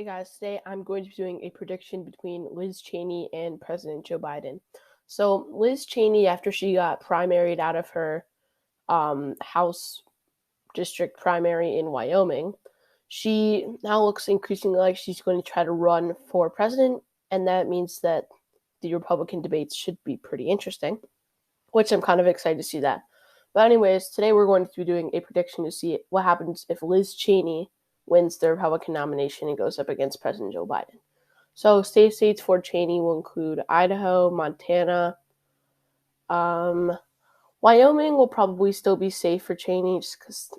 Hey guys, today I'm going to be doing a prediction between Liz Cheney and President Joe Biden. So, Liz Cheney, after she got primaried out of her House district primary in Wyoming, she now looks increasingly like she's going to try to run for president, and that means that the Republican debates should be pretty interesting, which I'm kind of excited to see that. But, anyways, today we're going to be doing a prediction to see what happens if Liz Cheney wins the Republican nomination and goes up against President Joe Biden. So, states for Cheney will include Idaho, Montana. Wyoming will probably still be safe for Cheney just because,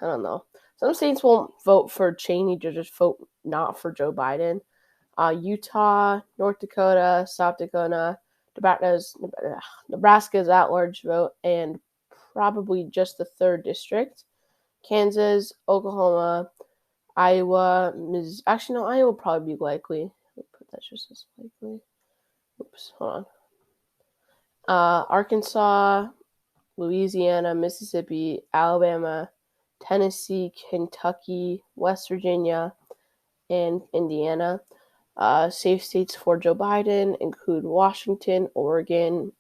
I don't know. Some states won't vote for Cheney to just vote not for Joe Biden. Utah, North Dakota, South Dakota, Nebraska's at-large vote, and probably just the 3rd district. Kansas, Oklahoma, Iowa, actually, no, Iowa will probably be likely. I'll put that just as likely. Oops, hold on. Arkansas, Louisiana, Mississippi, Alabama, Tennessee, Kentucky, West Virginia, and Indiana. Safe states for Joe Biden include Washington, Oregon,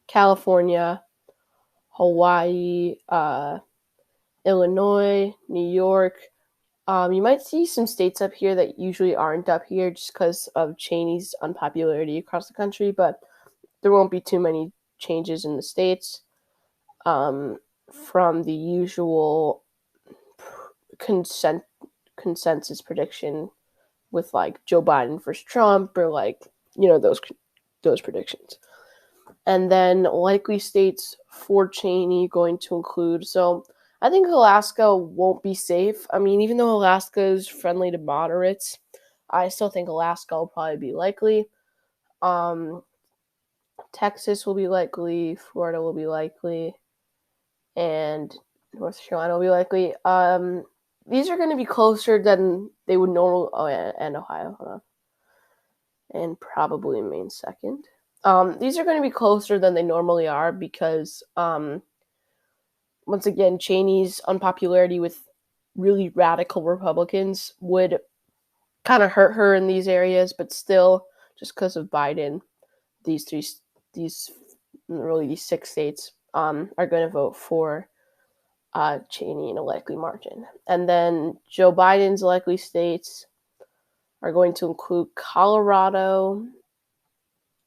California, Hawaii, Illinois, New York. You might see some states up here that usually aren't up here just because of Cheney's unpopularity across the country, but there won't be too many changes in the states from the usual consensus prediction with like Joe Biden versus Trump or like those predictions. And then likely states for Cheney going to include, so I think Alaska won't be safe. I mean, even though Alaska is friendly to moderates, I still think Alaska will probably be likely. Texas will be likely, Florida will be likely, and North Carolina will be likely. These are going to be closer than they would normally. Oh, yeah, and Ohio, hold on, and probably Maine second. These are going to be closer than they normally are because, once again, Cheney's unpopularity with really radical Republicans would kind of hurt her in these areas, but still, just because of Biden, these 6 states are going to vote for Cheney in a likely margin. And then Joe Biden's likely states are going to include Colorado,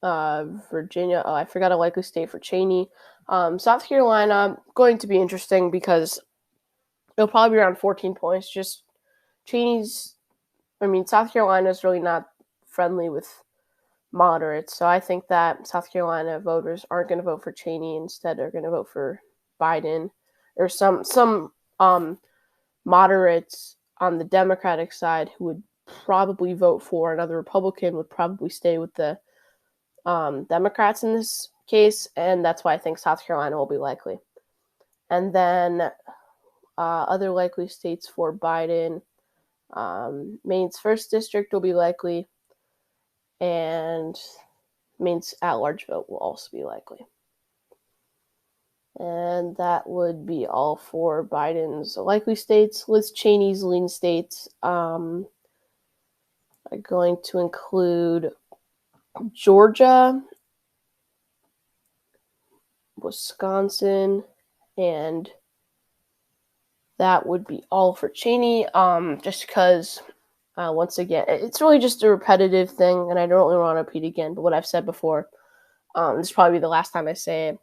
Virginia. Oh, I forgot a likely state for Cheney. South Carolina, going to be interesting because it'll probably be around 14 points. Just South Carolina is really not friendly with moderates. So I think that South Carolina voters aren't going to vote for Cheney. Instead, they're going to vote for Biden. Or some moderates on the Democratic side who would probably vote for another Republican would probably stay with the Democrats in this case, and that's why I think South Carolina will be likely. And then other likely states for Biden, Maine's 1st district will be likely, and Maine's at-large vote will also be likely. And that would be all for Biden's likely states. Liz Cheney's lean states are going to include Georgia, Wisconsin, and that would be all for Cheney. Just because, once again, it's really just a repetitive thing, and I don't really want to repeat again. But what I've said before, this is probably the last time I say it,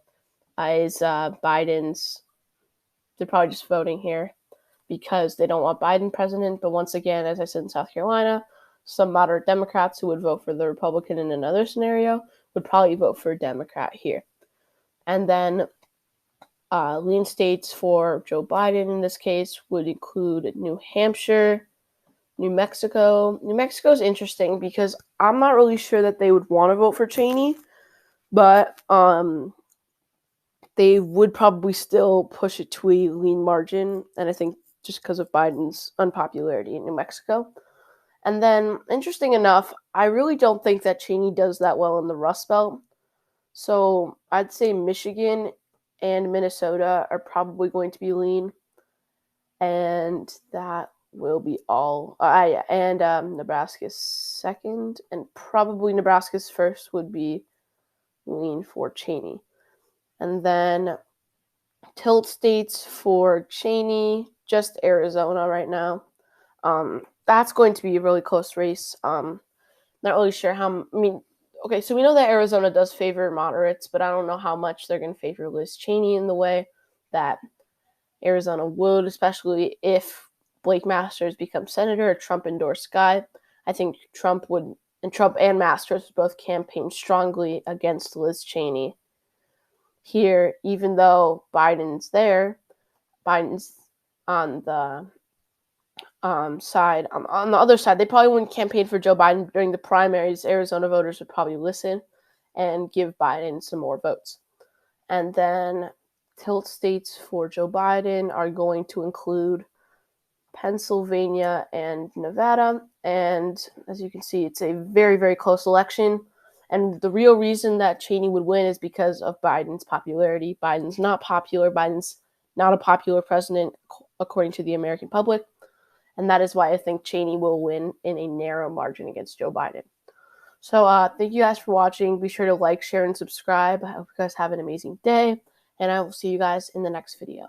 is Biden's. They're probably just voting here because they don't want Biden president. But once again, as I said in South Carolina, some moderate Democrats who would vote for the Republican in another scenario would probably vote for a Democrat here. And then lean states for Joe Biden in this case would include New Hampshire, New Mexico. New Mexico is interesting because I'm not really sure that they would want to vote for Cheney, but they would probably still push it to a lean margin, and I think just because of Biden's unpopularity in New Mexico. And then, interesting enough, I really don't think that Cheney does that well in the Rust Belt. So I'd say Michigan and Minnesota are probably going to be lean. And that will be all. Yeah, and Nebraska's second, and probably Nebraska's first would be lean for Cheney. And then tilt states for Cheney, just Arizona right now. That's going to be a really close race. Not really sure how. I mean, okay, so we know that Arizona does favor moderates, but I don't know how much they're going to favor Liz Cheney in the way that Arizona would, especially if Blake Masters becomes senator, a Trump-endorsed guy. I think Trump and Masters both campaign strongly against Liz Cheney here, even though Biden's there. Biden's on the side. On the other side, they probably wouldn't campaign for Joe Biden during the primaries. Arizona voters would probably listen and give Biden some more votes. And then tilt states for Joe Biden are going to include Pennsylvania and Nevada. And as you can see, it's a very, very close election. And the real reason that Cheney would win is because of Biden's popularity. Biden's not popular. Biden's not a popular president, according to the American public. And that is why I think Cheney will win in a narrow margin against Joe Biden. So thank you guys for watching. Be sure to like, share, and subscribe. I hope you guys have an amazing day. And I will see you guys in the next video.